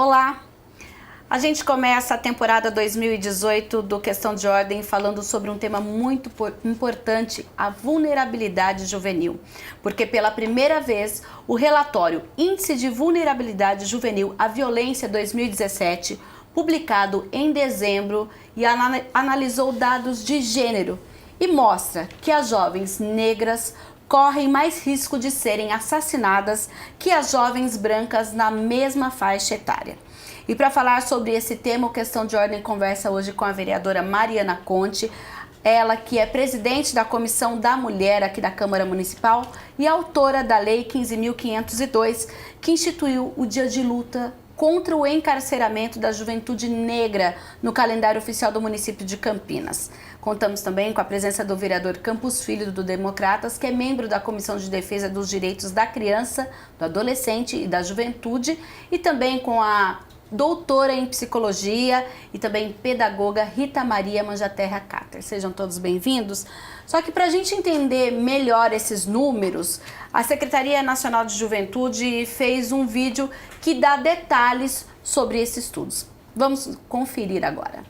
Olá! A gente começa a temporada 2018 do Questão de Ordem falando sobre um tema muito importante, a vulnerabilidade juvenil. Porque pela primeira vez, o relatório Índice de Vulnerabilidade Juvenil à Violência 2017, publicado em dezembro, e analisou dados de gênero e mostra que as jovens negras correm mais risco de serem assassinadas que as jovens brancas na mesma faixa etária. E para falar sobre esse tema, o Questão de Ordem conversa hoje com a vereadora Mariana Conte, ela que é presidente da Comissão da Mulher aqui da Câmara Municipal e autora da Lei 15.502, que instituiu o dia de luta contra o encarceramento da juventude negra no calendário oficial do município de Campinas. Contamos também com a presença do vereador Campos Filho do Democratas, que é membro da Comissão de Defesa dos Direitos da Criança, do Adolescente e da Juventude, e também com a doutora em psicologia e também pedagoga Rita Maria Manjaterra Cater. Sejam todos bem-vindos. Só que para a gente entender melhor esses números, a Secretaria Nacional de Juventude fez um vídeo que dá detalhes sobre esses estudos. Vamos conferir agora.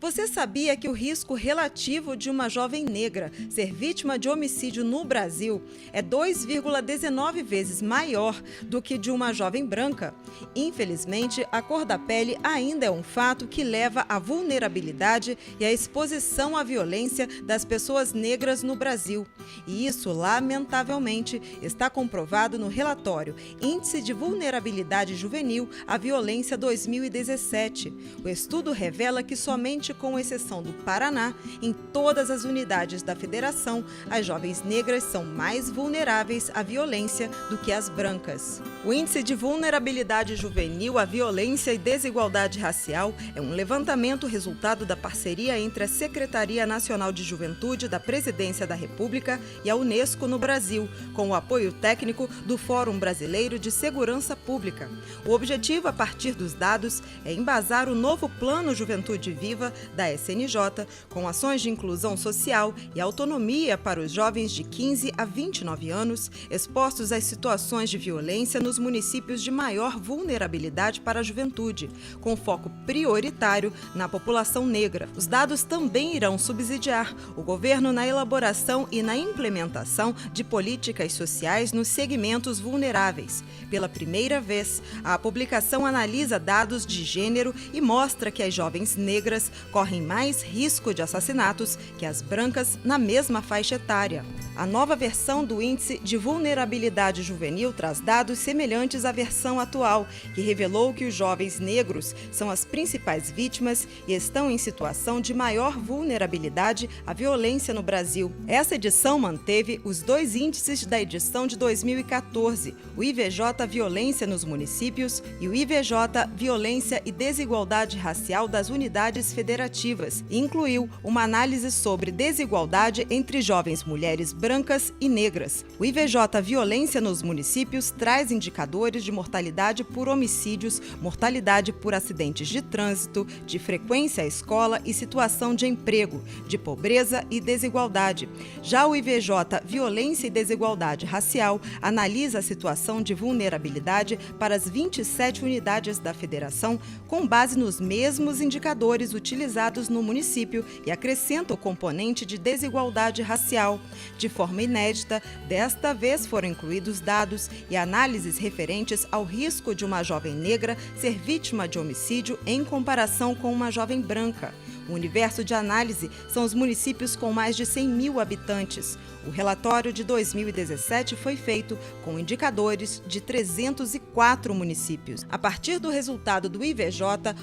Você sabia que o risco relativo de uma jovem negra ser vítima de homicídio no Brasil é 2,19 vezes maior do que de uma jovem branca? Infelizmente, a cor da pele ainda é um fato que leva à vulnerabilidade e à exposição à violência das pessoas negras no Brasil. E isso, lamentavelmente, está comprovado no relatório Índice de Vulnerabilidade Juvenil à Violência 2017. O estudo revela que somente com exceção do Paraná, em todas as unidades da federação, as jovens negras são mais vulneráveis à violência do que as brancas. O Índice de Vulnerabilidade Juvenil à Violência e Desigualdade Racial é um levantamento resultado da parceria entre a Secretaria Nacional de Juventude da Presidência da República e a Unesco no Brasil, com o apoio técnico do Fórum Brasileiro de Segurança Pública. O objetivo, a partir dos dados, é embasar o novo Plano Juventude Viva da SNJ, com ações de inclusão social e autonomia para os jovens de 15 a 29 anos, expostos às situações de violência nos municípios de maior vulnerabilidade para a juventude, com foco prioritário na população negra. Os dados também irão subsidiar o governo na elaboração e na implementação de políticas sociais nos segmentos vulneráveis. Pela primeira vez, a publicação analisa dados de gênero e mostra que as jovens negras correm mais risco de assassinatos que as brancas na mesma faixa etária. A nova versão do Índice de Vulnerabilidade Juvenil traz dados semelhantes à versão atual, que revelou que os jovens negros são as principais vítimas e estão em situação de maior vulnerabilidade à violência no Brasil. Essa edição manteve os dois índices da edição de 2014, o IVJ Violência nos Municípios e o IVJ Violência e Desigualdade Racial das Unidades Federativas, e incluiu uma análise sobre desigualdade entre jovens mulheres brancas e negras. O IVJ Violência nos Municípios traz indicadores de mortalidade por homicídios, mortalidade por acidentes de trânsito, de frequência à escola e situação de emprego, de pobreza e desigualdade. Já o IVJ Violência e Desigualdade Racial analisa a situação de vulnerabilidade para as 27 unidades da federação, com base nos mesmos indicadores utilizados no município, e acrescenta o componente de desigualdade racial. De forma inédita, desta vez foram incluídos dados e análises referentes ao risco de uma jovem negra ser vítima de homicídio em comparação com uma jovem branca. O universo de análise são os municípios com mais de 100 mil habitantes. O relatório de 2017 foi feito com indicadores de 304 municípios. A partir do resultado do IVJ,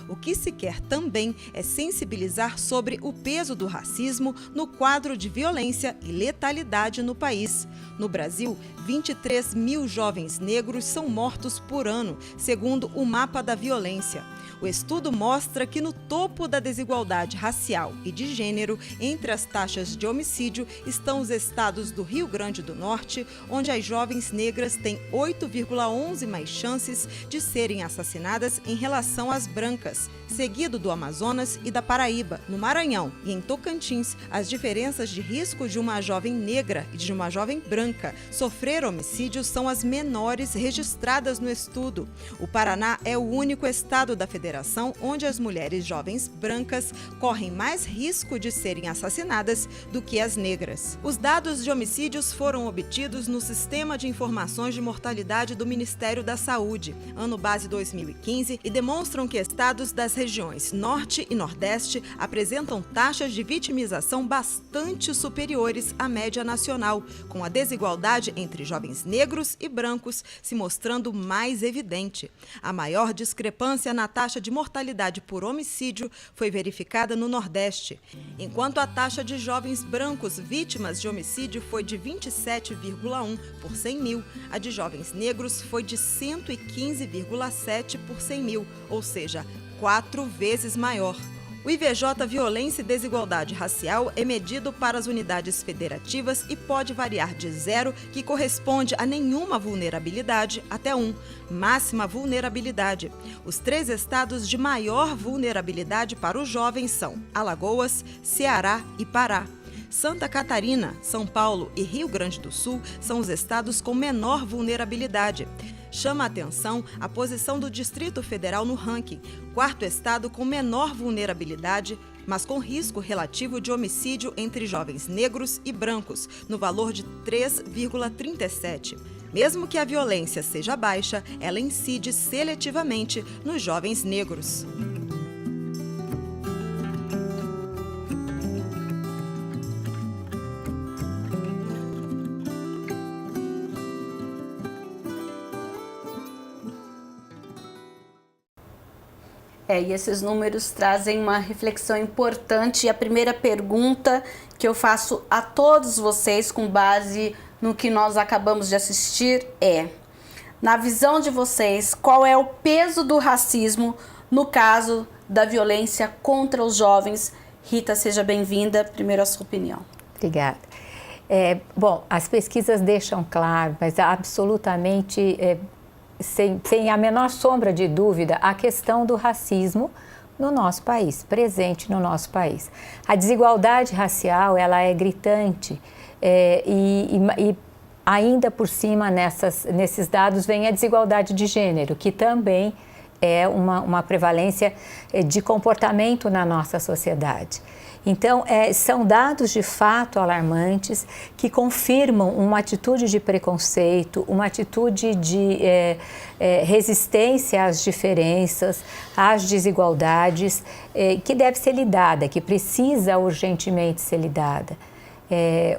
o que se quer também é sensibilizar sobre o peso do racismo no quadro de violência e letalidade no país. No Brasil, 23 mil jovens negros são mortos por ano, segundo o Mapa da Violência. O estudo mostra que no topo da desigualdade racial e de gênero entre as taxas de homicídio estão os estados dados do Rio Grande do Norte, onde as jovens negras têm 8,11 mais chances de serem assassinadas em relação às brancas, seguido do Amazonas e da Paraíba. No Maranhão e em Tocantins, as diferenças de risco de uma jovem negra e de uma jovem branca sofrer homicídio são as menores registradas no estudo. O Paraná é o único estado da federação onde as mulheres jovens brancas correm mais risco de serem assassinadas do que as negras. Os dados de homicídios foram obtidos no Sistema de Informações de Mortalidade do Ministério da Saúde, ano base 2015, e demonstram que estados das regiões Norte e Nordeste apresentam taxas de vitimização bastante superiores à média nacional, com a desigualdade entre jovens negros e brancos se mostrando mais evidente. A maior discrepância na taxa de mortalidade por homicídio foi verificada no Nordeste, enquanto a taxa de jovens brancos vítimas de homicídio foi de 27,1 por 100 mil, a de jovens negros foi de 115,7 por 100 mil, ou seja, 4 vezes maior. O IVJ Violência e Desigualdade Racial é medido para as unidades federativas e pode variar de 0, que corresponde a nenhuma vulnerabilidade, até 1, máxima vulnerabilidade. Os 3 estados de maior vulnerabilidade para os jovens são Alagoas, Ceará e Pará. Santa Catarina, São Paulo e Rio Grande do Sul são os estados com menor vulnerabilidade. Chama a atenção a posição do Distrito Federal no ranking, 4º estado com menor vulnerabilidade, mas com risco relativo de homicídio entre jovens negros e brancos, no valor de 3,37. Mesmo que a violência seja baixa, ela incide seletivamente nos jovens negros. E esses números trazem uma reflexão importante. E a primeira pergunta que eu faço a todos vocês, com base no que nós acabamos de assistir, é: na visão de vocês, qual é o peso do racismo no caso da violência contra os jovens? Rita, seja bem-vinda. Primeiro a sua opinião. Obrigada. Bom, as pesquisas deixam claro, mas absolutamente... Sem a menor sombra de dúvida, a questão do racismo no nosso país, presente no nosso país. A desigualdade racial, ela é gritante e ainda por cima nesses dados vem a desigualdade de gênero, que também é uma prevalência de comportamento na nossa sociedade. Então, são dados de fato alarmantes que confirmam uma atitude de preconceito, uma atitude de resistência às diferenças, às desigualdades, que deve ser lidada, que precisa urgentemente ser lidada.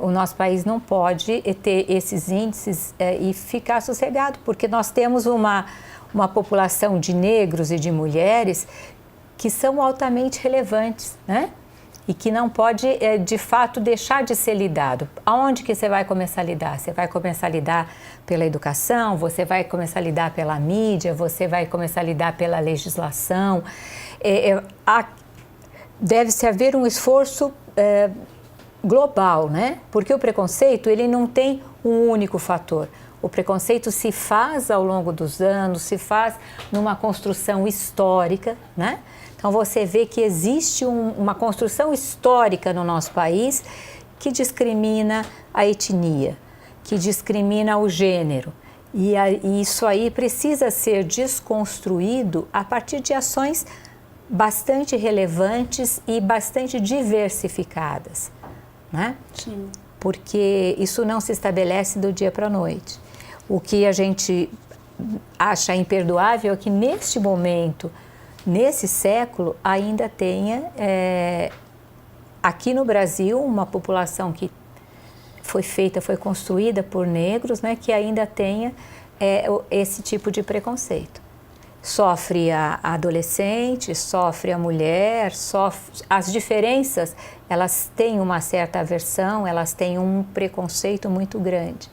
O nosso país não pode ter esses índices e ficar sossegado, porque nós temos uma população de negros e de mulheres que são altamente relevantes, né? E que não pode, de fato, deixar de ser lidado. Aonde que você vai começar a lidar? Você vai começar a lidar pela educação, você vai começar a lidar pela mídia, você vai começar a lidar pela legislação. Deve-se haver um esforço global, né? Porque o preconceito, ele não tem um único fator. O preconceito se faz ao longo dos anos, se faz numa construção histórica, né? Então, você vê que existe uma construção histórica no nosso país que discrimina a etnia, que discrimina o gênero. E isso aí precisa ser desconstruído a partir de ações bastante relevantes e bastante diversificadas, né? Sim. Porque isso não se estabelece do dia para a noite. O que a gente acha imperdoável é que neste momento, nesse século, ainda tenha aqui no Brasil uma população que foi construída por negros, né, que ainda tenha esse tipo de preconceito. Sofre a adolescente, sofre a mulher, as diferenças, elas têm uma certa aversão, elas têm um preconceito muito grande.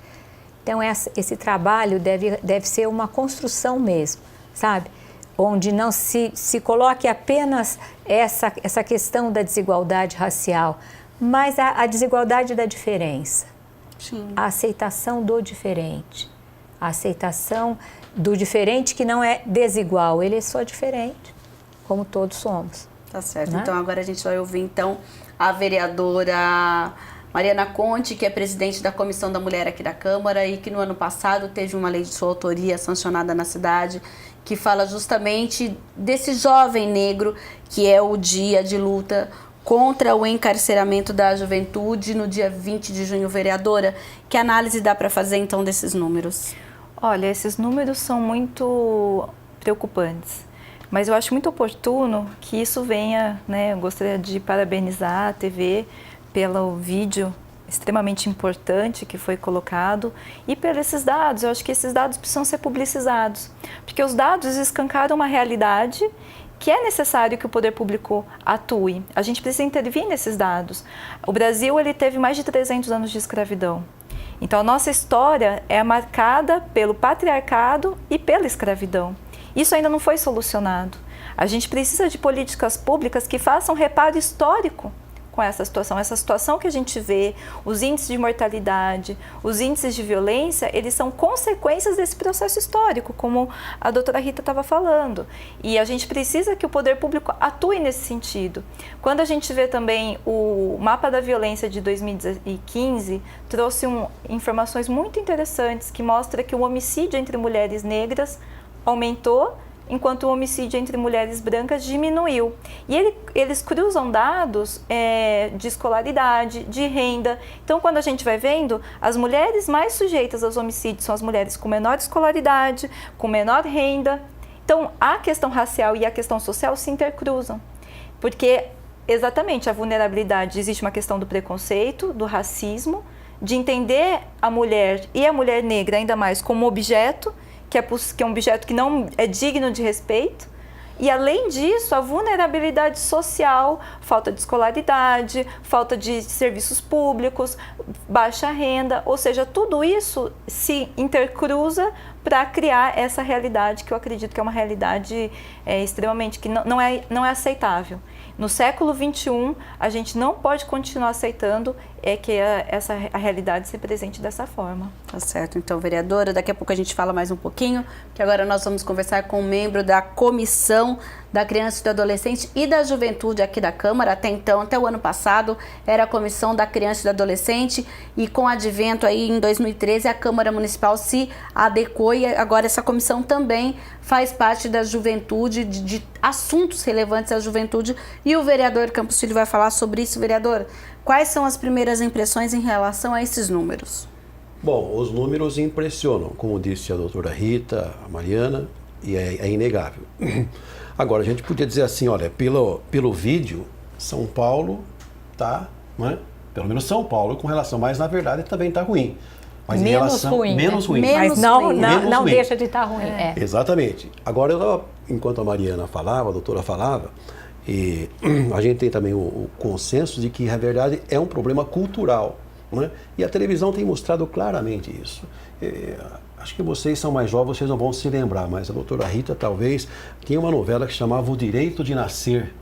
Então, esse trabalho deve ser uma construção mesmo, sabe? Onde não se coloque apenas essa questão da desigualdade racial, mas a desigualdade da diferença. Sim. A aceitação do diferente. A aceitação do diferente que não é desigual, ele é só diferente, como todos somos. Tá certo. Né? Então agora a gente vai ouvir então a vereadora Mariana Conte, que é presidente da Comissão da Mulher aqui da Câmara e que no ano passado teve uma lei de sua autoria sancionada na cidade, que fala justamente desse jovem negro, que é o dia de luta contra o encarceramento da juventude no dia 20 de junho. Vereadora, que análise dá para fazer então desses números? Olha, esses números são muito preocupantes, mas eu acho muito oportuno que isso venha, né? Eu gostaria de parabenizar a TV pelo vídeo extremamente importante que foi colocado e por esses dados. Eu acho que esses dados precisam ser publicizados, porque os dados escancaram uma realidade que é necessário que o poder público atue. A gente precisa intervir nesses dados. O Brasil ele teve mais de 300 anos de escravidão. Então, a nossa história é marcada pelo patriarcado e pela escravidão. Isso ainda não foi solucionado. A gente precisa de políticas públicas que façam reparo histórico com essa situação que a gente vê, os índices de mortalidade, os índices de violência, eles são consequências desse processo histórico, como a doutora Rita estava falando. E a gente precisa que o poder público atue nesse sentido. Quando a gente vê também o mapa da violência de 2015, trouxe informações muito interessantes que mostra que o homicídio entre mulheres negras aumentou, enquanto o homicídio entre mulheres brancas diminuiu. E eles cruzam dados de escolaridade, de renda. Então, quando a gente vai vendo, as mulheres mais sujeitas aos homicídios são as mulheres com menor escolaridade, com menor renda. Então, a questão racial e a questão social se intercruzam. Porque, exatamente, a vulnerabilidade, existe uma questão do preconceito, do racismo, de entender a mulher e a mulher negra ainda mais como objeto, que é um objeto que não é digno de respeito. E, além disso, a vulnerabilidade social, falta de escolaridade, falta de serviços públicos, baixa renda, ou seja, tudo isso se intercruza para criar essa realidade que eu acredito que é uma realidade extremamente, que não é aceitável. No século XXI, a gente não pode continuar aceitando que a realidade se presente dessa forma. Tá certo. Então, vereadora, daqui a pouco a gente fala mais um pouquinho, que agora nós vamos conversar com um membro da Comissão da Criança e do Adolescente e da Juventude aqui da Câmara. Até então, até o ano passado, era a Comissão da Criança e do Adolescente e com o advento aí em 2013, a Câmara Municipal se adequou e agora essa comissão também faz parte da juventude, de assuntos relevantes à juventude. E o vereador Campos Filho vai falar sobre isso. Vereador, quais são as primeiras impressões em relação a esses números? Bom, os números impressionam, como disse a doutora Rita, a Mariana, e é inegável. Agora, a gente podia dizer assim, olha, pelo vídeo, São Paulo está, né? Pelo menos São Paulo com relação, mas na verdade também está ruim. Mas menos em relação, ruim. Menos ruim. Mas não deixa de estar ruim. Exatamente. Agora, enquanto a Mariana falava, a doutora falava, e a gente tem também o consenso de que, na verdade, é um problema cultural, né? E a televisão tem mostrado claramente isso. Acho que vocês são mais jovens, vocês não vão se lembrar, mas a doutora Rita talvez tinha uma novela que chamava O Direito de Nascer.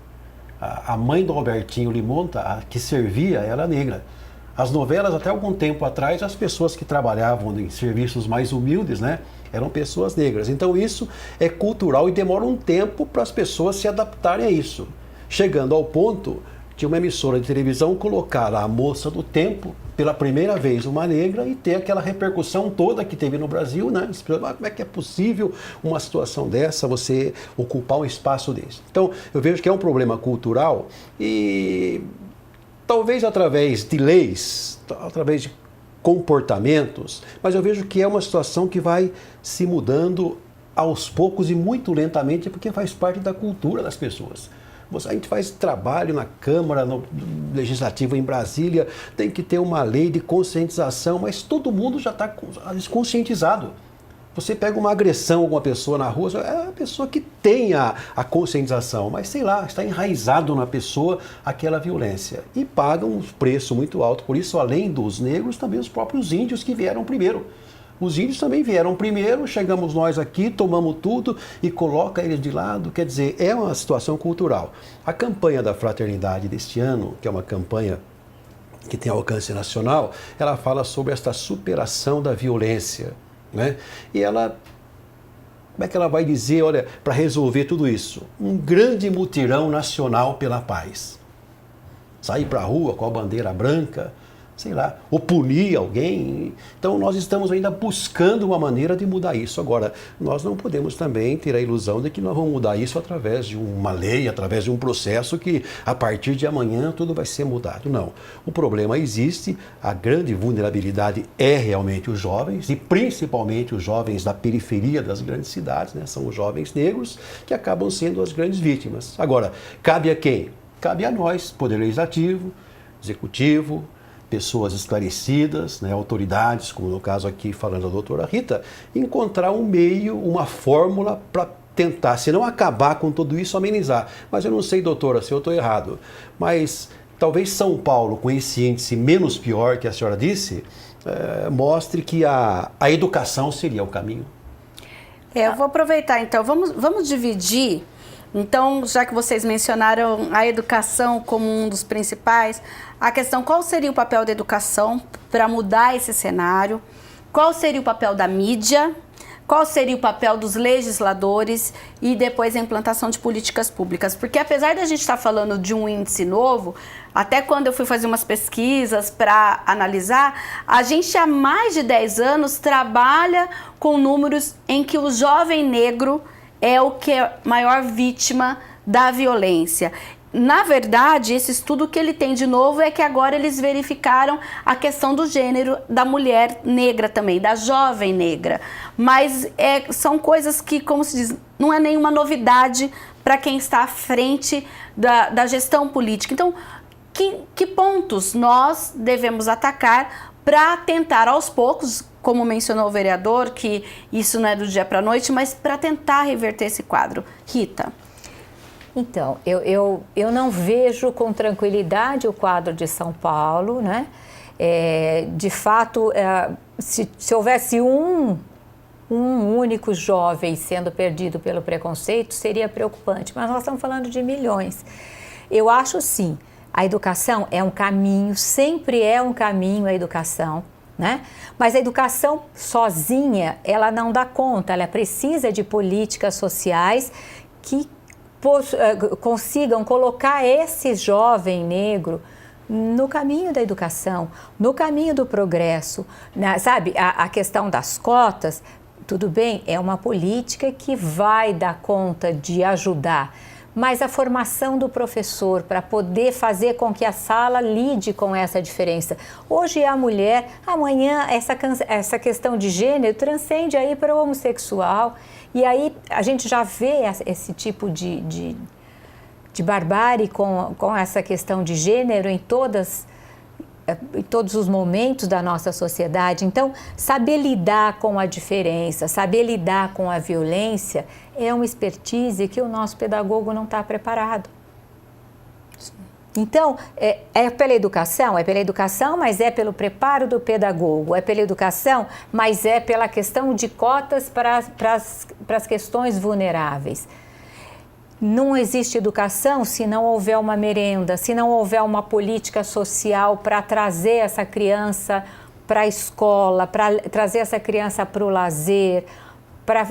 A mãe do Albertinho Limonta, que servia, era negra. As novelas, até algum tempo atrás, as pessoas que trabalhavam em serviços mais humildes, né, eram pessoas negras. Então isso é cultural e demora um tempo para as pessoas se adaptarem a isso. Chegando ao ponto de uma emissora de televisão colocar lá a moça do tempo, pela primeira vez uma negra, e ter aquela repercussão toda que teve no Brasil, né? Como é que é possível uma situação dessa, você ocupar um espaço desse? Então, eu vejo que é um problema cultural e talvez através de leis, através de comportamentos, mas eu vejo que é uma situação que vai se mudando aos poucos e muito lentamente, porque faz parte da cultura das pessoas. A gente faz trabalho na Câmara, no Legislativo em Brasília, tem que ter uma lei de conscientização, mas todo mundo já está conscientizado. Você pega uma agressão a alguma pessoa na rua, é a pessoa que tem a conscientização, mas sei lá, está enraizado na pessoa aquela violência. E pagam um preço muito alto. Por isso, além dos negros, também os próprios índios que vieram primeiro. Os índios também vieram primeiro, chegamos nós aqui, tomamos tudo e coloca eles de lado. Quer dizer, é uma situação cultural. A campanha da fraternidade deste ano, que é uma campanha que tem alcance nacional, ela fala sobre esta superação da violência, né? E ela, como é que ela vai dizer, olha, para resolver tudo isso? Um grande mutirão nacional pela paz. Sair para a rua com a bandeira branca, sei lá, ou punir alguém. Então nós estamos ainda buscando uma maneira de mudar isso. Agora, nós não podemos também ter a ilusão de que nós vamos mudar isso através de uma lei, através de um processo que a partir de amanhã tudo vai ser mudado. Não. O problema existe, a grande vulnerabilidade é realmente os jovens, e principalmente os jovens da periferia das grandes cidades, né? São os jovens negros que acabam sendo as grandes vítimas. Agora, cabe a quem? Cabe a nós, Poder Legislativo, Executivo, pessoas esclarecidas, né, autoridades, como no caso aqui falando da doutora Rita, encontrar um meio, uma fórmula para tentar, se não acabar com tudo isso, amenizar. Mas eu não sei, doutora, se eu estou errado, mas talvez São Paulo, com esse índice menos pior que a senhora disse, mostre que a educação seria o caminho. Eu vou aproveitar, então, vamos dividir. Então, já que vocês mencionaram a educação como um dos principais, a questão qual seria o papel da educação para mudar esse cenário, qual seria o papel da mídia, qual seria o papel dos legisladores e depois a implantação de políticas públicas. Porque apesar da gente estar falando de um índice novo, até quando eu fui fazer umas pesquisas para analisar, a gente há mais de 10 anos trabalha com números em que o jovem negro é o que é maior vítima da violência. Na verdade, esse estudo que ele tem de novo é que agora eles verificaram a questão do gênero da mulher negra também, da jovem negra. Mas são coisas que, como se diz, não é nenhuma novidade para quem está à frente da gestão política. Então, que pontos nós devemos atacar para tentar aos poucos, como mencionou o vereador, que isso não é do dia para a noite, mas para tentar reverter esse quadro. Rita. Então, eu não vejo com tranquilidade o quadro de São Paulo, né? De fato, se houvesse um único jovem sendo perdido pelo preconceito, seria preocupante, mas nós estamos falando de milhões. Eu acho sim, a educação é um caminho, sempre é um caminho a educação, né? Mas a educação sozinha, ela não dá conta, ela precisa de políticas sociais que consigam colocar esse jovem negro no caminho da educação, no caminho do progresso, sabe? A questão das cotas, tudo bem, é uma política que vai dar conta de ajudar, mas a formação do professor para poder fazer com que a sala lide com essa diferença. Hoje é a mulher, amanhã essa questão de gênero transcende aí para o homossexual. E aí a gente já vê esse tipo de barbárie com essa questão de gênero em todos os momentos da nossa sociedade. Então, saber lidar com a diferença, saber lidar com a violência é uma expertise que o nosso pedagogo não está preparado. Então, é pela educação, mas é pelo preparo do pedagogo, é pela educação, mas é pela questão de cotas para as questões vulneráveis. Não existe educação se não houver uma merenda, se não houver uma política social para trazer essa criança para a escola, para trazer essa criança para o lazer, para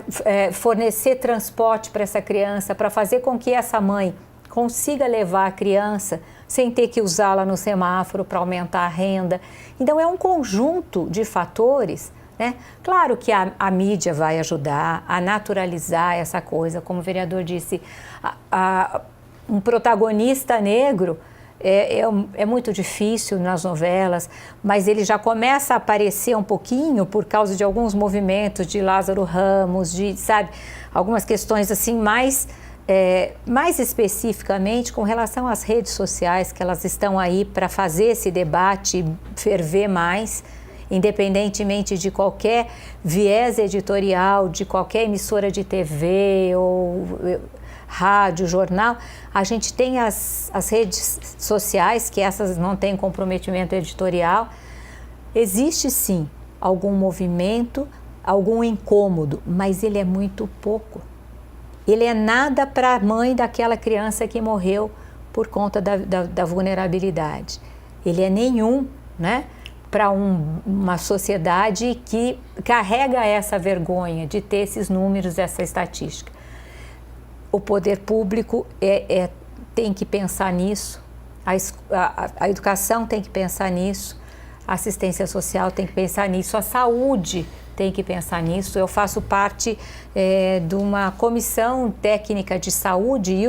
fornecer transporte para essa criança, para fazer com que essa mãe consiga levar a criança sem ter que usá-la no semáforo para aumentar a renda. Então, é um conjunto de fatores, né? Claro que a mídia vai ajudar a naturalizar essa coisa, como o vereador disse, um protagonista negro é muito difícil nas novelas, mas ele já começa a aparecer um pouquinho por causa de alguns movimentos de Lázaro Ramos, sabe, algumas questões assim mais especificamente com relação às redes sociais, que elas estão aí para fazer esse debate ferver mais, independentemente de qualquer viés editorial, de qualquer emissora de TV ou rádio, jornal. A gente tem as redes sociais, que essas não têm comprometimento editorial. Existe sim algum movimento, algum incômodo, mas ele é muito pouco. Ele é nada para a mãe daquela criança que morreu por conta da vulnerabilidade. ele é nenhum, né, para uma sociedade que carrega essa vergonha de ter esses números, essa estatística. O poder público tem que pensar nisso, a educação tem que pensar nisso, a assistência social tem que pensar nisso, a saúde tem que pensar nisso. Eu faço parte de uma comissão técnica de saúde e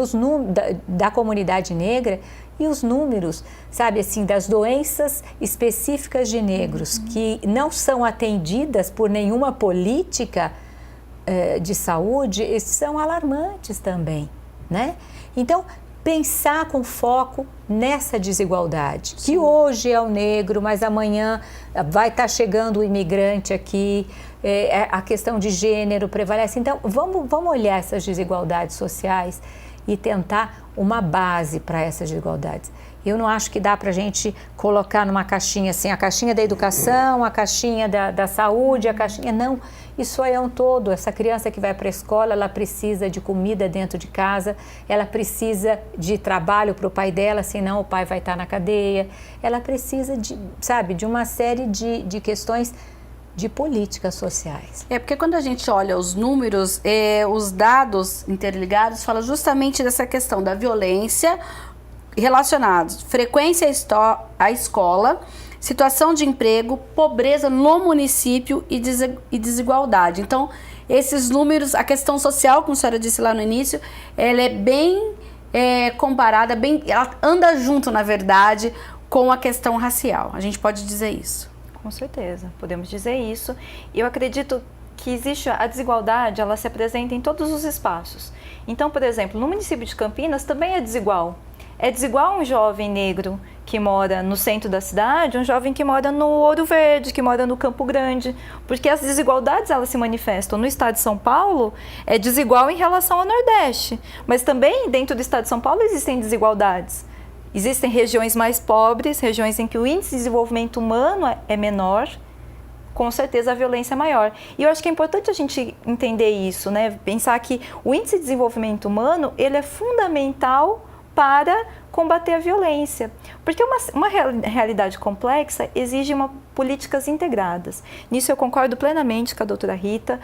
da comunidade negra, e os números, sabe, assim, das doenças específicas de negros que não são atendidas por nenhuma política de saúde, são alarmantes também, né? Então, pensar com foco nessa desigualdade, que hoje é o negro, mas amanhã vai estar chegando o imigrante aqui, a questão de gênero prevalece. Então, vamos olhar essas desigualdades sociais e tentar uma base para essas desigualdades. Eu não acho que dá para a gente colocar numa caixinha assim, a caixinha da educação, a caixinha da saúde, a caixinha... Não, isso é um todo. Essa criança que vai para a escola, ela precisa de comida dentro de casa, ela precisa de trabalho para o pai dela, senão o pai vai estar na cadeia. Ela precisa de uma série de questões de políticas sociais. Porque quando a gente olha os números, os dados interligados falam justamente dessa questão da violência relacionados, frequência à escola, situação de emprego, pobreza no município e desigualdade. Então, esses números, a questão social, como a senhora disse lá no início, ela é bem comparada, ela anda junto, na verdade, com a questão racial. A gente pode dizer isso. Com certeza, podemos dizer isso. Eu acredito que existe a desigualdade, ela se apresenta em todos os espaços. Então, por exemplo, no município de Campinas também é desigual. É desigual um jovem negro que mora no centro da cidade, um jovem que mora no Ouro Verde, que mora no Campo Grande, porque as desigualdades elas se manifestam. No estado de São Paulo é desigual em relação ao Nordeste, mas também dentro do estado de São Paulo existem desigualdades. Existem regiões mais pobres, regiões em que o índice de desenvolvimento humano é menor, com certeza a violência é maior. E eu acho que é importante a gente entender isso, né? Pensar que o índice de desenvolvimento humano ele é fundamental para combater a violência, porque uma realidade complexa exige políticas integradas. Nisso eu concordo plenamente com a doutora Rita.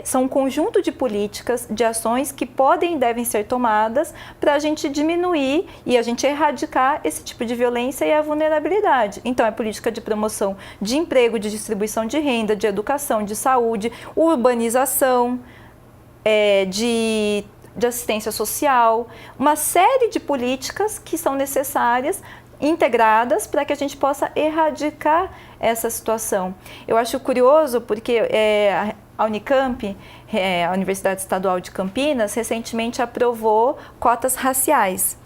São um conjunto de políticas, de ações que podem e devem ser tomadas para a gente diminuir e a gente erradicar esse tipo de violência e a vulnerabilidade. Então, é política de promoção de emprego, de distribuição de renda, de educação, de saúde, urbanização, de assistência social, uma série de políticas que são necessárias, integradas, para que a gente possa erradicar essa situação. Eu acho curioso porque a Unicamp, a Universidade Estadual de Campinas, recentemente aprovou cotas raciais.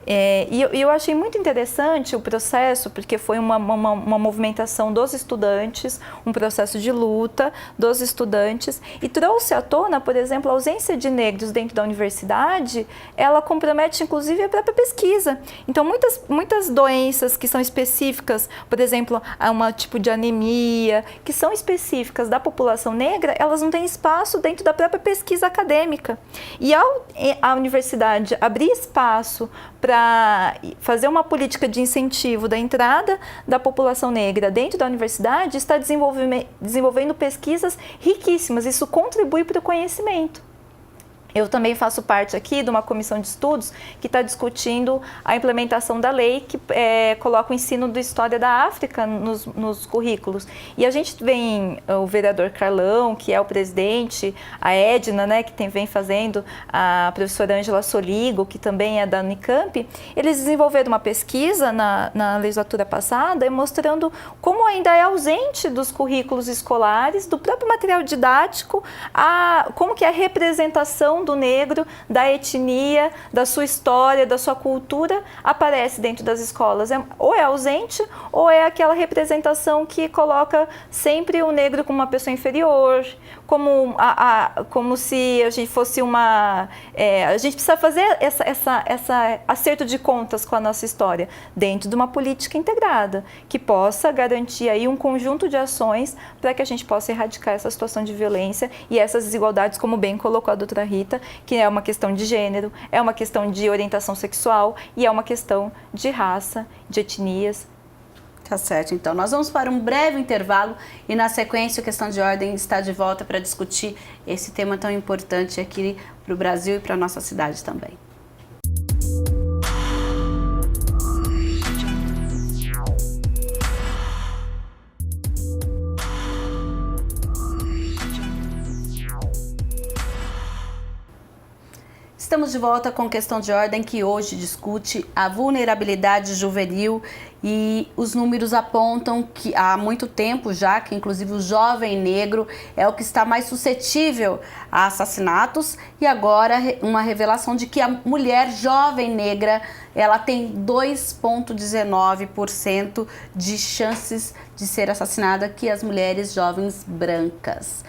E eu achei muito interessante o processo, porque foi uma movimentação dos estudantes, um processo de luta dos estudantes, e trouxe à tona, por exemplo, a ausência de negros dentro da universidade, ela compromete inclusive a própria pesquisa. Então, muitas doenças que são específicas, por exemplo, um tipo de anemia, que são específicas da população negra, elas não têm espaço dentro da própria pesquisa acadêmica. E a universidade abrir espaço para fazer uma política de incentivo da entrada da população negra dentro da universidade, está desenvolvendo pesquisas riquíssimas. Isso contribui para o conhecimento. Eu também faço parte aqui de uma comissão de estudos que está discutindo a implementação da lei que coloca o ensino da história da África nos currículos. E a gente vem, o vereador Carlão, que é o presidente, a Edna, né, que vem fazendo, a professora Ângela Soligo, que também é da Unicamp, eles desenvolveram uma pesquisa na legislatura passada mostrando como ainda é ausente dos currículos escolares, do próprio material didático, como que é a representação do negro, da etnia, da sua história, da sua cultura, aparece dentro das escolas. Ou é ausente, ou é aquela representação que coloca sempre o negro como uma pessoa inferior, como se a gente fosse a gente precisa fazer essa acerto de contas com a nossa história, dentro de uma política integrada, que possa garantir aí um conjunto de ações para que a gente possa erradicar essa situação de violência e essas desigualdades, como bem colocou a doutora Rita, que é uma questão de gênero, é uma questão de orientação sexual e é uma questão de raça, de etnias Tá certo, então nós vamos para um breve intervalo e na sequência o Questão de Ordem está de volta para discutir esse tema tão importante aqui para o Brasil e para a nossa cidade também. Estamos de volta com Questão de Ordem, que hoje discute a vulnerabilidade juvenil e os números apontam que há muito tempo já, que inclusive o jovem negro é o que está mais suscetível a assassinatos e agora uma revelação de que a mulher jovem negra ela tem 2,19% de chances de ser assassinada que as mulheres jovens brancas.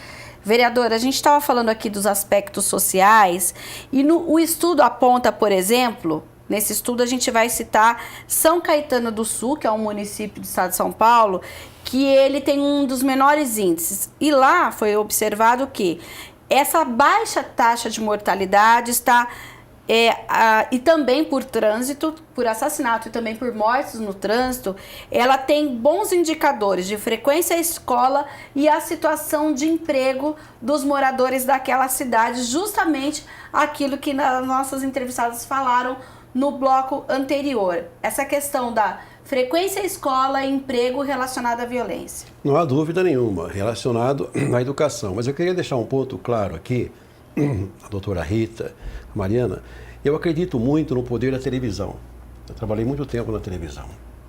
Vereadora, a gente estava falando aqui dos aspectos sociais e o estudo aponta, por exemplo, nesse estudo a gente vai citar São Caetano do Sul, que é um município do estado de São Paulo, que ele tem um dos menores índices. E lá foi observado que essa baixa taxa de mortalidade está... e também por trânsito, por assassinato e também por mortes no trânsito, ela tem bons indicadores de frequência à escola e a situação de emprego dos moradores daquela cidade, justamente aquilo que nossas entrevistadas falaram no bloco anterior, essa questão da frequência à escola e emprego relacionado à violência. Não há dúvida nenhuma, relacionado à educação, mas eu queria deixar um ponto claro aqui, a doutora Rita, a Mariana, eu acredito muito no poder da televisão. Eu trabalhei muito tempo na televisão.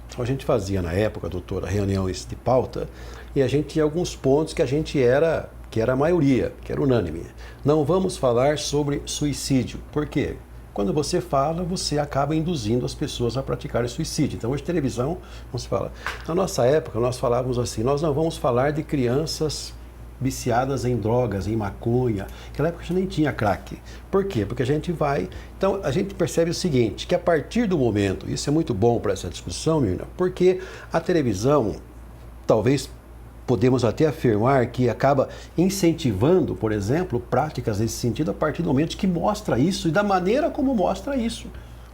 Então a gente fazia na época, doutora, reuniões de pauta e a gente tinha alguns pontos que a gente era a maioria, que era unânime. Não vamos falar sobre suicídio. Por quê? Quando você fala, você acaba induzindo as pessoas a praticarem suicídio. Então hoje televisão, não se fala. Na nossa época nós falávamos assim, nós não vamos falar de crianças viciadas em drogas, em maconha. Naquela época a gente nem tinha crack. Por quê? Porque a gente vai... Então, a gente percebe o seguinte, que a partir do momento, isso é muito bom para essa discussão, Mirna, porque a televisão, talvez podemos até afirmar que acaba incentivando, por exemplo, práticas nesse sentido a partir do momento que mostra isso e da maneira como mostra isso.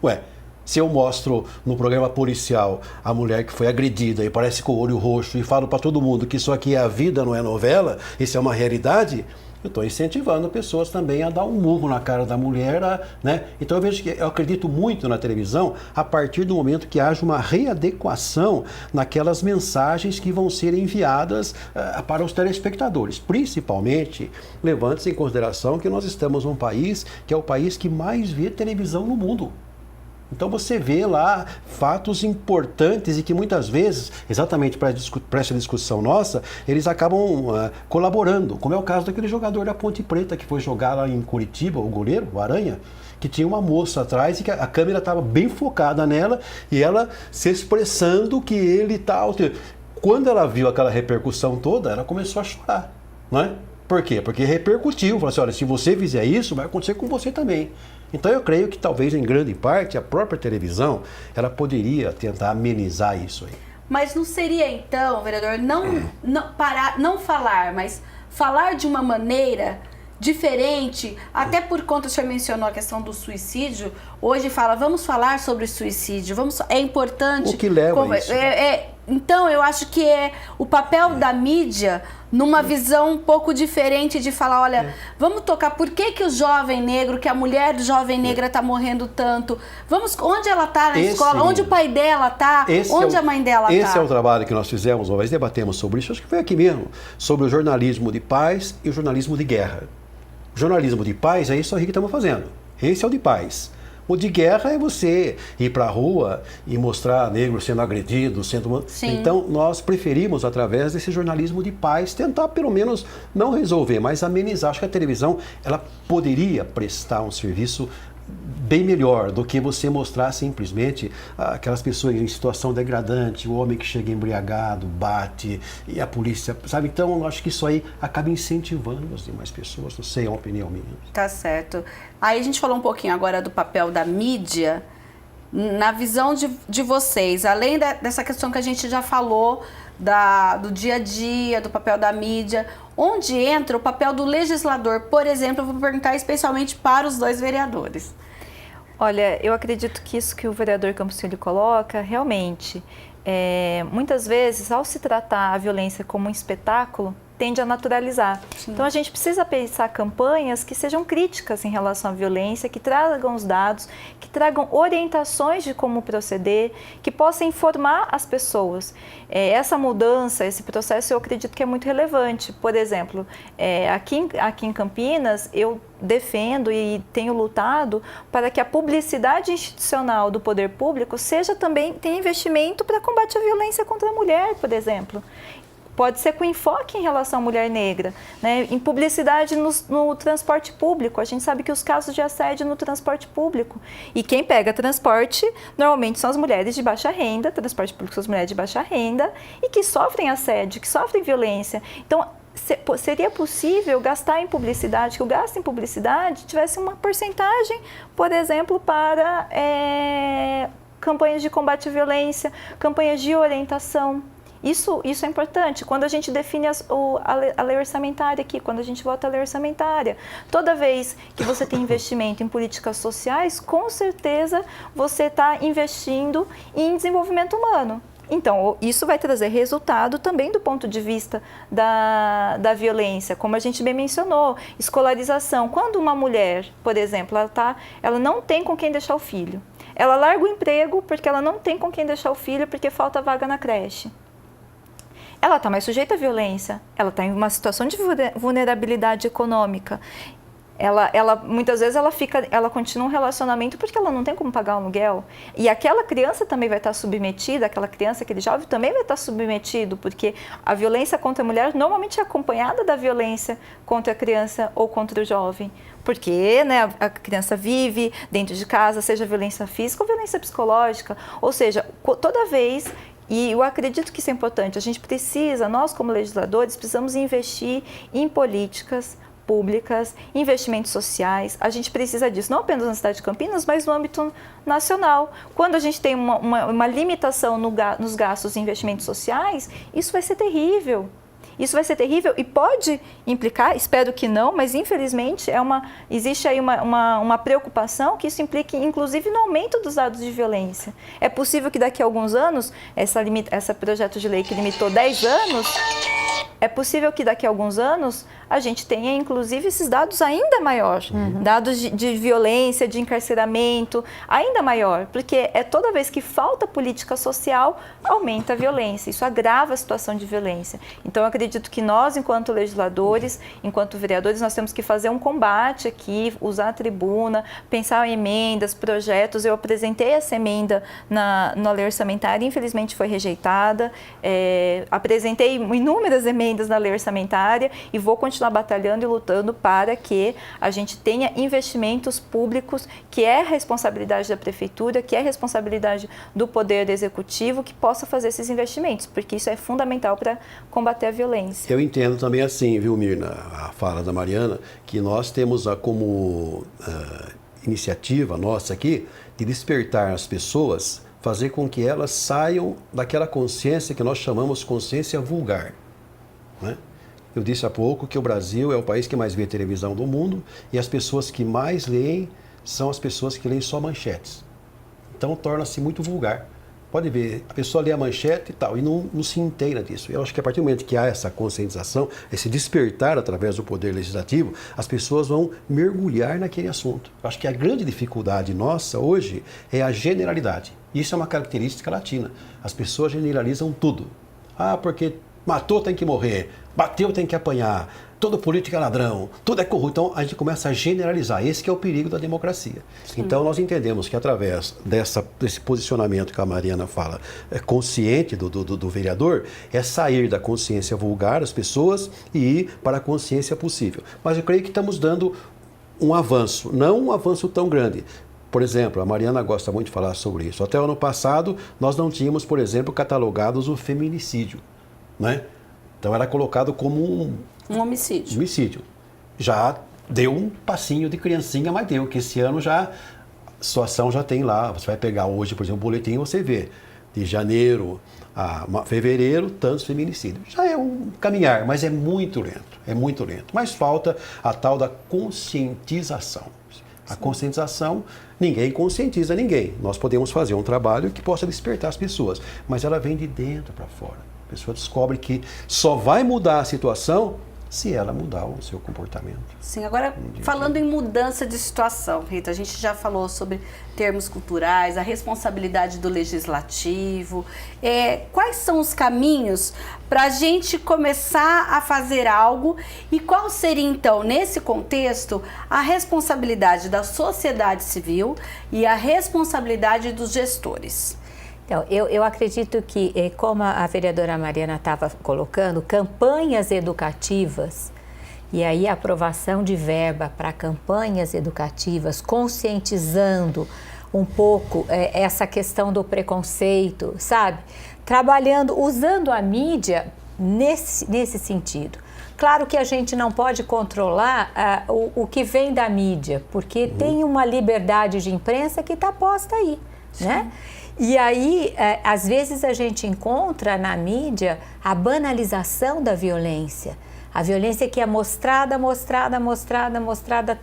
Ué, se eu mostro no programa policial a mulher que foi agredida e parece com o olho roxo e falo para todo mundo que isso aqui é a vida, não é novela, isso é uma realidade, eu estou incentivando pessoas também a dar um murro na cara da mulher, né? Então eu acredito muito na televisão a partir do momento que haja uma readequação naquelas mensagens que vão ser enviadas para os telespectadores, principalmente levando-se em consideração que nós estamos num país que é o país que mais vê televisão no mundo. Então você vê lá fatos importantes e que muitas vezes, exatamente para essa discussão nossa, eles acabam colaborando, como é o caso daquele jogador da Ponte Preta que foi jogar lá em Curitiba, o goleiro, o Aranha, que tinha uma moça atrás e que a câmera estava bem focada nela e ela se expressando que ele tal. Quando ela viu aquela repercussão toda, ela começou a chorar, não é? Por quê? Porque repercutiu, falou assim, olha, se você fizer isso, vai acontecer com você também. Então eu creio que talvez em grande parte a própria televisão, ela poderia tentar amenizar isso aí. Mas não seria então, vereador, não falar, mas falar de uma maneira diferente, até por conta, o senhor mencionou a questão do suicídio, hoje fala, vamos falar sobre suicídio, é importante... O que leva a isso? Então, eu acho que é o papel da mídia numa visão um pouco diferente de falar, olha, vamos tocar, por que o jovem negro, que a mulher jovem negra está morrendo tanto? Onde ela está na escola? Onde o pai dela está? Onde a mãe dela está? Esse é o trabalho que nós fizemos, uma vez debatemos sobre isso, acho que foi aqui mesmo, sobre o jornalismo de paz e o jornalismo de guerra. O jornalismo de paz é isso aí que estamos fazendo. Esse é o de paz. O de guerra é você ir para a rua e mostrar negros sendo agredidos, sendo... Sim. Então, nós preferimos, através desse jornalismo de paz, tentar, pelo menos, não resolver, mas amenizar. Acho que a televisão, ela poderia prestar um serviço bem melhor do que você mostrar simplesmente aquelas pessoas em situação degradante, o homem que chega embriagado, bate, e a polícia, sabe? Então, eu acho que isso aí acaba incentivando as demais pessoas, não sei, é uma opinião minha. Tá certo. Aí a gente falou um pouquinho agora do papel da mídia, na visão de vocês, além dessa questão que a gente já falou, do dia a dia, do papel da mídia, onde entra o papel do legislador? Por exemplo, eu vou perguntar especialmente para os dois vereadores. Olha, eu acredito que isso que o vereador Campos Filho coloca, realmente, muitas vezes, ao se tratar a violência como um espetáculo, tende a naturalizar. Sim. Então, a gente precisa pensar campanhas que sejam críticas em relação à violência, que tragam os dados, que tragam orientações de como proceder, que possam informar as pessoas. Essa mudança, esse processo, eu acredito que é muito relevante. Por exemplo, aqui em Campinas, eu defendo e tenho lutado para que a publicidade institucional do poder público tenha investimento para combate à violência contra a mulher, por exemplo. Pode ser com enfoque em relação à mulher negra, né? Em publicidade no transporte público. A gente sabe que os casos de assédio no transporte público. E quem pega transporte, normalmente são as mulheres de baixa renda, transporte público são as mulheres de baixa renda, e que sofrem assédio, que sofrem violência. Então, seria possível gastar em publicidade, que o gasto em publicidade tivesse uma porcentagem, por exemplo, para campanhas de combate à violência, campanhas de orientação. Isso é importante. Quando a gente define a lei orçamentária aqui, quando a gente vota a lei orçamentária, toda vez que você tem investimento em políticas sociais, com certeza você está investindo em desenvolvimento humano. Então, isso vai trazer resultado também do ponto de vista da violência, como a gente bem mencionou, escolarização. Quando uma mulher, por exemplo, ela não tem com quem deixar o filho, ela larga o emprego porque ela não tem com quem deixar o filho porque falta vaga na creche. Ela está mais sujeita à violência, ela está em uma situação de vulnerabilidade econômica. Muitas vezes ela continua um relacionamento porque ela não tem como pagar o aluguel. E aquela criança também vai estar submetida, aquela criança, aquele jovem também vai estar submetido, porque a violência contra a mulher normalmente é acompanhada da violência contra a criança ou contra o jovem. Porque, né, a criança vive dentro de casa, seja violência física ou violência psicológica. Ou seja, toda vez... E eu acredito que isso é importante. A gente precisa, nós como legisladores, precisamos investir em políticas públicas, investimentos sociais. A gente precisa disso, não apenas na cidade de Campinas, mas no âmbito nacional. Quando a gente tem uma limitação nos gastos em investimentos sociais, isso vai ser terrível. Isso vai ser terrível e pode implicar, espero que não, mas infelizmente existe aí uma preocupação que isso implique inclusive no aumento dos dados de violência. É possível que daqui a alguns anos, esse projeto de lei que limitou 10 anos, é possível que daqui a alguns anos a gente tenha, inclusive, esses dados ainda maiores, dados de violência, de encarceramento, ainda maior, porque toda vez que falta política social, aumenta a violência, isso agrava a situação de violência. Então, eu acredito que nós, enquanto legisladores, enquanto vereadores, nós temos que fazer um combate aqui, usar a tribuna, pensar em emendas, projetos. Eu apresentei essa emenda na lei orçamentária, infelizmente foi rejeitada, apresentei inúmeras emendas na lei orçamentária e vou continuar batalhando e lutando para que a gente tenha investimentos públicos, que é responsabilidade da prefeitura, que é responsabilidade do poder executivo, que possa fazer esses investimentos, porque isso é fundamental para combater a violência. Eu entendo também assim, viu, Mirna, a fala da Mariana, que nós temos como iniciativa nossa aqui de despertar as pessoas, fazer com que elas saiam daquela consciência que nós chamamos consciência vulgar, né? Eu disse há pouco que o Brasil é o país que mais vê televisão do mundo e as pessoas que mais leem são as pessoas que leem só manchetes. Então torna-se muito vulgar. Pode ver, a pessoa lê a manchete e tal, e não se inteira disso. Eu acho que a partir do momento que há essa conscientização, esse despertar através do poder legislativo, as pessoas vão mergulhar naquele assunto. Eu acho que a grande dificuldade nossa hoje é a generalidade. Isso é uma característica latina. As pessoas generalizam tudo. Porque matou tem que morrer, bateu tem que apanhar, todo político é ladrão, tudo é corrupto. Então a gente começa a generalizar, esse que é o perigo da democracia. Sim. Então nós entendemos que através desse posicionamento que a Mariana fala, consciente do vereador, é sair da consciência vulgar das pessoas e ir para a consciência possível. Mas eu creio que estamos dando um avanço, não um avanço tão grande. Por exemplo, a Mariana gosta muito de falar sobre isso. Até o ano passado, nós não tínhamos, por exemplo, catalogados o feminicídio, né? Então era colocado como um homicídio. Já deu um passinho de criancinha, mas deu, que esse ano já a situação já tem lá. Você vai pegar hoje, por exemplo, o boletim, você vê de janeiro a fevereiro, tantos feminicídios. Já é um caminhar, mas é muito lento. Mas falta a tal da conscientização. A conscientização, ninguém conscientiza ninguém. Nós podemos fazer um trabalho que possa despertar as pessoas, mas ela vem de dentro para fora. A pessoa descobre que só vai mudar a situação se ela mudar o seu comportamento. Sim, agora falando em mudança de situação, Rita, a gente já falou sobre termos culturais, a responsabilidade do legislativo. Quais são os caminhos para a gente começar a fazer algo e qual seria então, nesse contexto, a responsabilidade da sociedade civil e a responsabilidade dos gestores? Então, eu acredito que, como a vereadora Mariana estava colocando, campanhas educativas, e aí a aprovação de verba para campanhas educativas, conscientizando um pouco essa questão do preconceito, sabe? Trabalhando, usando a mídia nesse sentido. Claro que a gente não pode controlar o que vem da mídia, porque tem uma liberdade de imprensa que está posta aí, né? E aí, às vezes a gente encontra na mídia a banalização da violência. A violência que é mostrada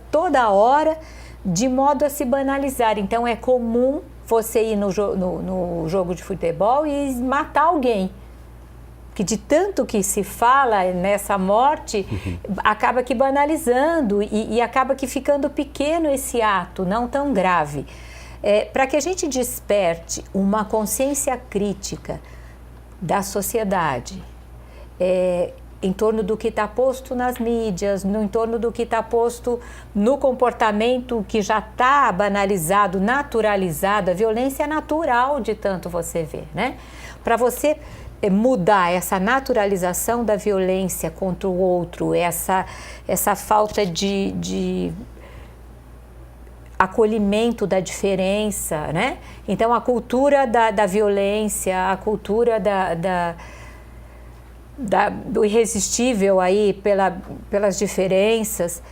toda hora, de modo a se banalizar. Então é comum você ir no jogo de futebol e matar alguém. Que de tanto que se fala nessa morte, acaba que banalizando e acaba que ficando pequeno esse ato, não tão grave. Para que a gente desperte uma consciência crítica da sociedade em torno do que está posto nas mídias, em torno do que está posto no comportamento que já está banalizado, naturalizado, a violência é natural de tanto você ver, né? Para você mudar essa naturalização da violência contra o outro, essa falta de acolhimento da diferença, né? Então, a cultura da violência, a cultura do irresistível aí pelas diferenças,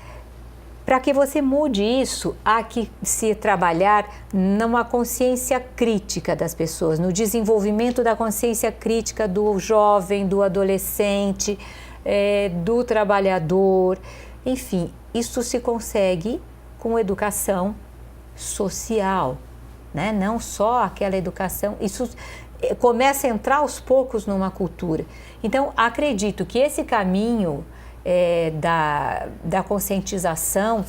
para que você mude isso, há que se trabalhar numa consciência crítica das pessoas, no desenvolvimento da consciência crítica do jovem, do adolescente, do trabalhador, enfim, isso se consegue com educação social, né? Não só aquela educação, isso começa a entrar aos poucos numa cultura. Então, acredito que esse caminho da conscientização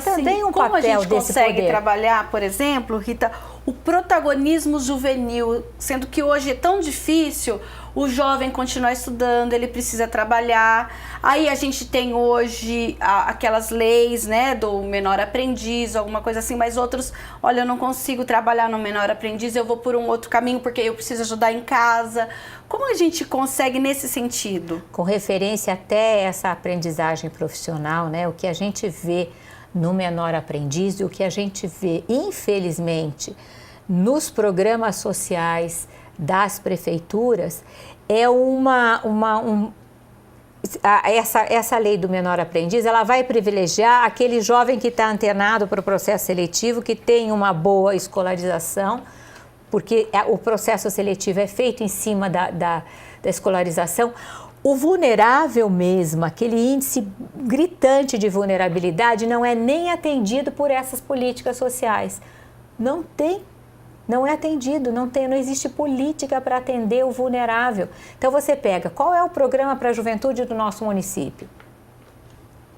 também um papel desse poder. Como a gente consegue trabalhar, por exemplo, Rita, o protagonismo juvenil, sendo que hoje é tão difícil o jovem continuar estudando, ele precisa trabalhar. Aí a gente tem hoje aquelas leis, né, do menor aprendiz, alguma coisa assim, mas outros, olha, eu não consigo trabalhar no menor aprendiz, eu vou por um outro caminho porque eu preciso ajudar em casa. Como a gente consegue nesse sentido? Com referência até essa aprendizagem profissional, né, o que a gente vê no menor aprendiz e o que a gente vê, infelizmente, nos programas sociais das prefeituras, é essa lei do menor aprendiz, ela vai privilegiar aquele jovem que está antenado para o processo seletivo, que tem uma boa escolarização, porque o processo seletivo é feito em cima da escolarização. O vulnerável mesmo, aquele índice gritante de vulnerabilidade, não é nem atendido por essas políticas sociais. Não é atendido, não existe política para atender o vulnerável. Então você pega, qual é o programa para a juventude do nosso município?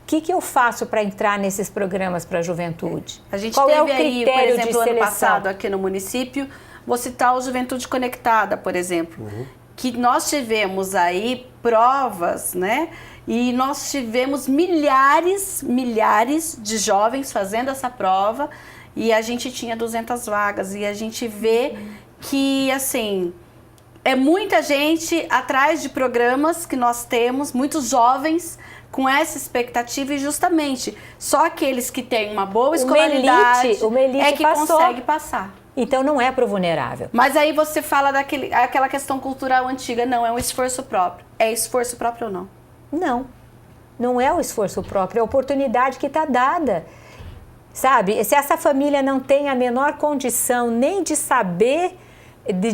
O que eu faço para entrar nesses programas para a juventude? A gente qual teve é o critério aí, por exemplo, de ano passado aqui no município, vou citar o Juventude Conectada, por exemplo, que nós tivemos aí provas, né? E nós tivemos milhares de jovens fazendo essa prova e a gente tinha 200 vagas e a gente vê que, assim, é muita gente atrás de programas que nós temos, muitos jovens com essa expectativa e justamente só aqueles que têm uma boa escolaridade uma elite que consegue passar. Então não é para o vulnerável. Mas aí você fala aquela questão cultural antiga, não, é um esforço próprio. É esforço próprio ou não? Não é o esforço próprio, é a oportunidade que está dada. Sabe, se essa família não tem a menor condição nem de saber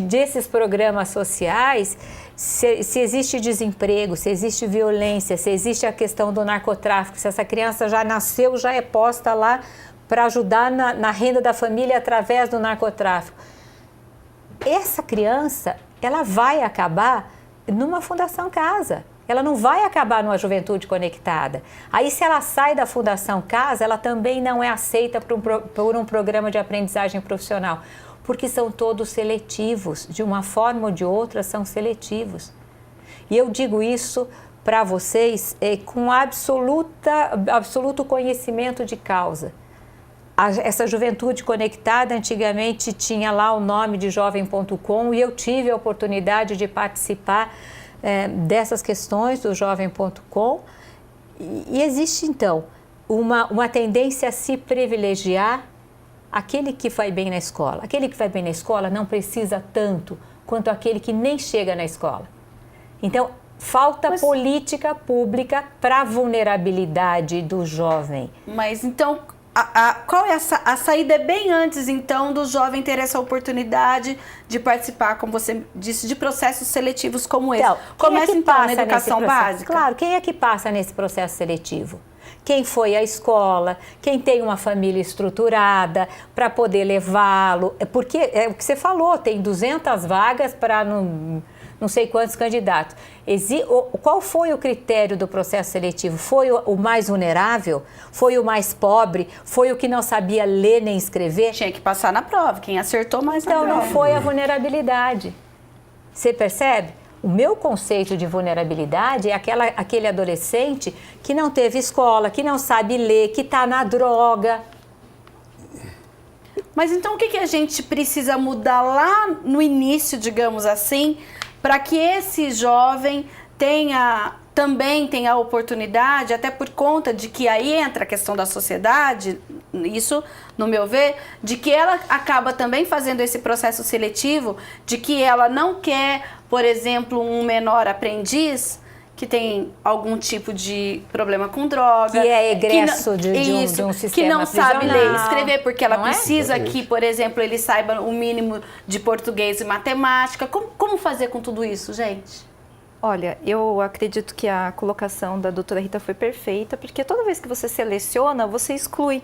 desses programas sociais, se existe desemprego, se existe violência, se existe a questão do narcotráfico, se essa criança já nasceu, já é posta lá para ajudar na renda da família através do narcotráfico. Essa criança, ela vai acabar numa Fundação Casa. Ela não vai acabar numa Juventude Conectada. Aí, se ela sai da Fundação Casa, ela também não é aceita por um programa de aprendizagem profissional, porque são todos seletivos. De uma forma ou de outra, são seletivos. E eu digo isso para vocês com absoluto conhecimento de causa. Essa Juventude Conectada antigamente tinha lá o nome de Jovem.com e eu tive a oportunidade de participar dessas questões do Jovem.com e existe então uma tendência a se privilegiar aquele que vai bem na escola. Aquele que vai bem na escola não precisa tanto quanto aquele que nem chega na escola. Então, falta política pública para a vulnerabilidade do jovem. Mas então, qual é a saída? É bem antes, então, do jovem ter essa oportunidade de participar, como você disse, de processos seletivos como esse. Então, começa então na educação básica? Claro, quem é que passa nesse processo seletivo? Quem foi à escola, quem tem uma família estruturada para poder levá-lo. Porque é o que você falou, tem 200 vagas para não sei quantos candidatos. Qual foi o critério do processo seletivo? Foi o mais vulnerável? Foi o mais pobre? Foi o que não sabia ler nem escrever? Tinha que passar na prova, quem acertou mais na prova. Então, não foi a vulnerabilidade. Você percebe? O meu conceito de vulnerabilidade é aquele adolescente que não teve escola, que não sabe ler, que está na droga. Mas então o que a gente precisa mudar lá no início, digamos assim, para que esse jovem também tenha a oportunidade, até por conta de que aí entra a questão da sociedade, isso, no meu ver, de que ela acaba também fazendo esse processo seletivo, de que ela não quer, por exemplo, um menor aprendiz que tem algum tipo de problema com droga. Que é egresso de um sistema que não sabe ler e escrever, porque ela não precisa que, por exemplo, ele saiba o mínimo de português e matemática. Como fazer com tudo isso, gente? Olha, eu acredito que a colocação da doutora Rita foi perfeita, porque toda vez que você seleciona, você exclui.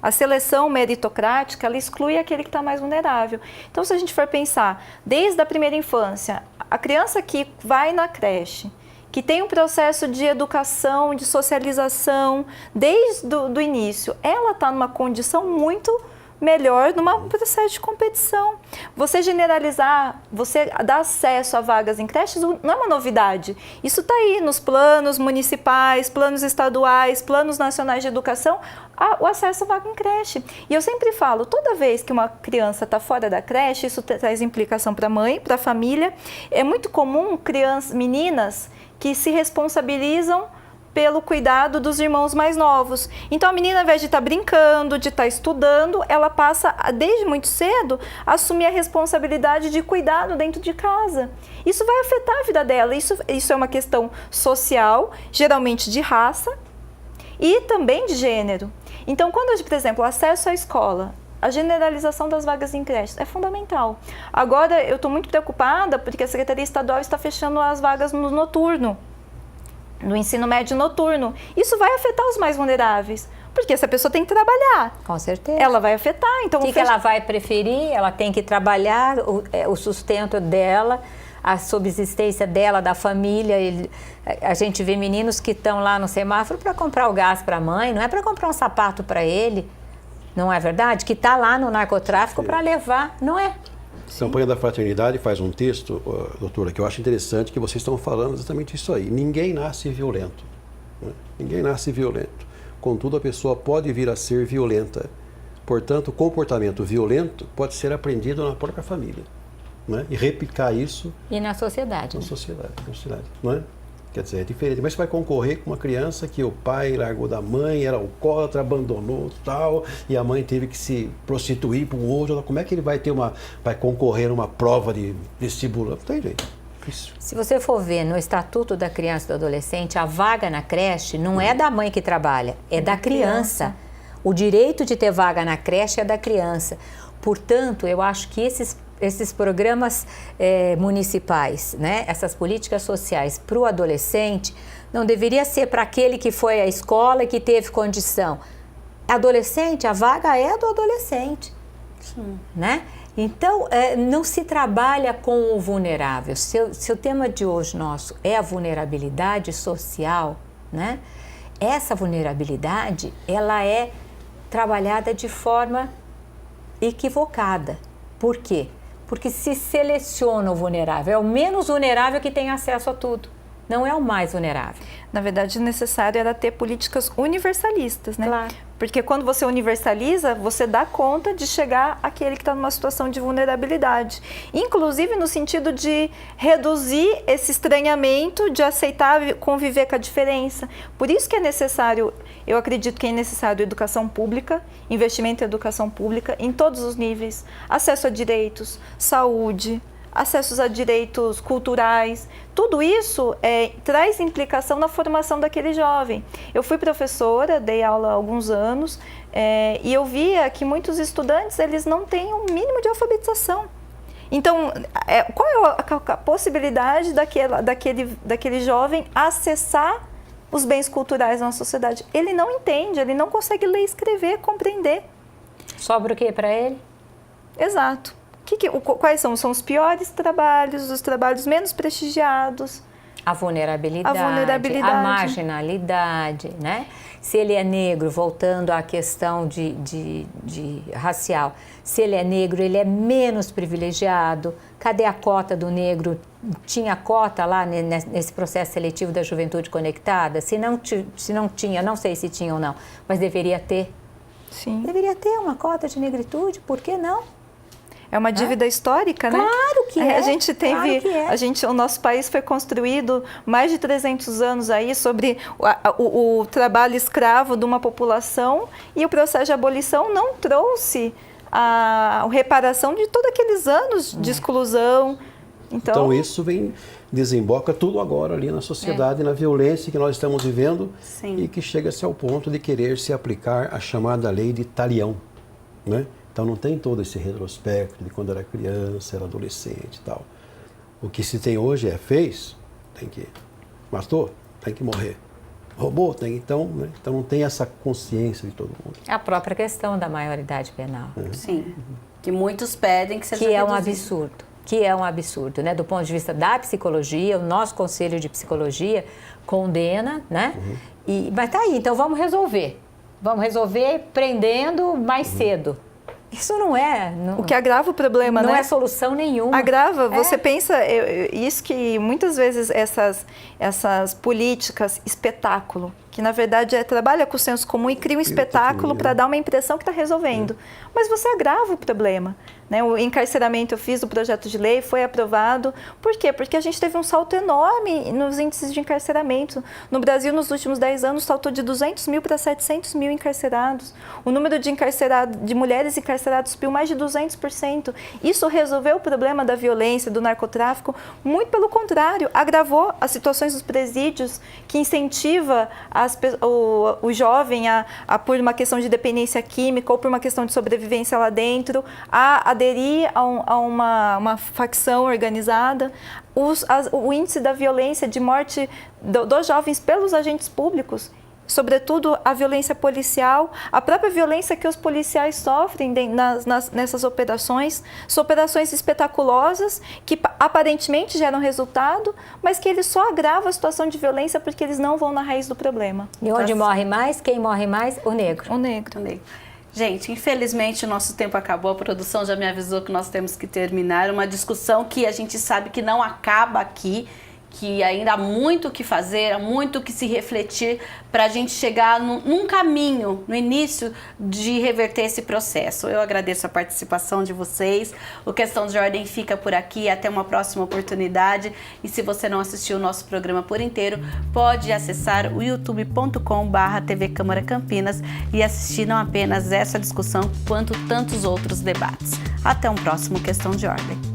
A seleção meritocrática, ela exclui aquele que está mais vulnerável. Então, se a gente for pensar, desde a primeira infância, a criança que vai na creche, que tem um processo de educação, de socialização, desde o início, ela está numa condição muito melhor num processo de competição. Você generalizar, você dar acesso a vagas em creches não é uma novidade. Isso está aí nos planos municipais, planos estaduais, planos nacionais de educação, o acesso a vaga em creche. E eu sempre falo, toda vez que uma criança está fora da creche, isso traz implicação para a mãe, para a família. É muito comum meninas que se responsabilizam pelo cuidado dos irmãos mais novos. Então, a menina, ao invés de estar brincando, de estar estudando, ela passa, desde muito cedo, a assumir a responsabilidade de cuidado dentro de casa. Isso vai afetar a vida dela. Isso é uma questão social, geralmente de raça, e também de gênero. Então, quando, por exemplo, o acesso à escola, a generalização das vagas em creches é fundamental. Agora, eu estou muito preocupada porque a Secretaria Estadual está fechando as vagas no noturno, no ensino médio noturno. Isso vai afetar os mais vulneráveis, porque essa pessoa tem que trabalhar. Com certeza. Ela vai afetar. Então, o que ela vai preferir? Ela tem que trabalhar o sustento dela, a subsistência dela, da família. A gente vê meninos que estão lá no semáforo para comprar o gás para a mãe, não é para comprar um sapato para ele. Não é verdade? Que está lá no narcotráfico para levar, não é? A Campanha da Fraternidade faz um texto, doutora, que eu acho interessante, que vocês estão falando exatamente isso aí. Ninguém nasce violento. Né? Ninguém nasce violento. Contudo, a pessoa pode vir a ser violenta. Portanto, o comportamento violento pode ser aprendido na própria família. Né? E replicar isso... E na sociedade. Na sociedade, não é? Quer dizer, é diferente. Mas você vai concorrer com uma criança que o pai largou da mãe, era alcoólatra, abandonou tal, e a mãe teve que se prostituir para um outro. Como é que ele vai concorrer numa prova de vestibular? Não tem jeito. Isso. Se você for ver no Estatuto da Criança e do Adolescente, a vaga na creche não é da mãe que trabalha, é da criança. O direito de ter vaga na creche é da criança. Portanto, eu acho que esses programas municipais, né, essas políticas sociais para o adolescente, não deveria ser para aquele que foi à escola e que teve condição. adolescente, a vaga é do adolescente. Sim. Né? Então, não se trabalha com o vulnerável. Se o tema de hoje nosso é a vulnerabilidade social, né? Essa vulnerabilidade, ela é trabalhada de forma equivocada. Por quê? Porque se seleciona o vulnerável. É o menos vulnerável que tem acesso a tudo. Não é o mais vulnerável. Na verdade, o necessário era ter políticas universalistas, né? Claro. Porque quando você universaliza, você dá conta de chegar àquele que está numa situação de vulnerabilidade. Inclusive no sentido de reduzir esse estranhamento, de aceitar conviver com a diferença. Por isso que é necessário, eu acredito que é necessário educação pública, investimento em educação pública em todos os níveis, acesso a direitos, saúde, acessos a direitos culturais, tudo isso traz implicação na formação daquele jovem. Eu fui professora, dei aula há alguns anos, e eu via que muitos estudantes eles não têm um mínimo de alfabetização. Então, qual é a possibilidade daquele jovem acessar os bens culturais na sociedade? Ele não entende, ele não consegue ler, escrever, compreender. Sobra o que para ele? Exato. Quais são? São os piores trabalhos, os trabalhos menos prestigiados. A vulnerabilidade, a marginalidade, né? Se ele é negro, voltando à questão de racial, se ele é negro, ele é menos privilegiado. Cadê a cota do negro? Tinha cota lá nesse processo seletivo da Juventude Conectada? Se não tinha, não sei se tinha ou não, mas deveria ter. Sim. Deveria ter uma cota de negritude, por que não? É uma dívida histórica, né? Claro que é. A gente teve, claro o nosso país foi construído mais de 300 anos aí sobre o trabalho escravo de uma população, e o processo de abolição não trouxe a reparação de todos aqueles anos de exclusão. Então isso desemboca tudo agora ali na sociedade, na violência que nós estamos vivendo. Sim. E que chega-se ao ponto de querer se aplicar a chamada lei de Talião, né? Então não tem todo esse retrospecto de quando era criança, era adolescente e tal. O que se tem hoje matou, tem que morrer. Roubou, então não tem essa consciência de todo mundo. A própria questão da maioridade penal. Sim, que muitos pedem que seja Que é um reduzido. absurdo. Que é um absurdo, né? Do ponto de vista da psicologia, o nosso Conselho de Psicologia condena, né? Mas tá aí, então vamos resolver. Vamos resolver prendendo mais cedo. Isso não é... O que agrava o problema, não né? é solução nenhuma. Agrava, você pensa, isso que muitas vezes essas políticas espetáculo, que na verdade trabalha com o senso comum e cria um espetáculo para dar uma impressão que está resolvendo. Mas você agrava o problema. Né? O encarceramento, eu fiz o projeto de lei, foi aprovado. Por quê? Porque a gente teve um salto enorme nos índices de encarceramento. No Brasil, nos últimos 10 anos, saltou de 200 mil para 700 mil encarcerados. O número de mulheres encarceradas subiu mais de 200%. Isso resolveu o problema da violência, do narcotráfico? Muito pelo contrário, agravou as situações dos presídios, que incentiva o jovem por uma questão de dependência química ou por uma questão de sobrevivência lá dentro, a aderir a uma facção organizada. O índice da violência de morte dos jovens pelos agentes públicos, sobretudo a violência policial, a própria violência que os policiais sofrem nessas operações, são operações espetaculosas que aparentemente geram resultado, mas que eles só agravam a situação de violência porque eles não vão na raiz do problema. E onde morre mais? Quem morre mais? O negro. O negro. Gente, infelizmente o nosso tempo acabou, a produção já me avisou que nós temos que terminar. Uma discussão que a gente sabe que não acaba aqui, que ainda há muito o que fazer, há muito o que se refletir para a gente chegar num caminho, no início de reverter esse processo. Eu agradeço a participação de vocês. O Questão de Ordem fica por aqui, até uma próxima oportunidade. E se você não assistiu o nosso programa por inteiro, pode acessar o youtube.com/TV Câmara Campinas e assistir não apenas essa discussão, quanto tantos outros debates. Até um próximo Questão de Ordem.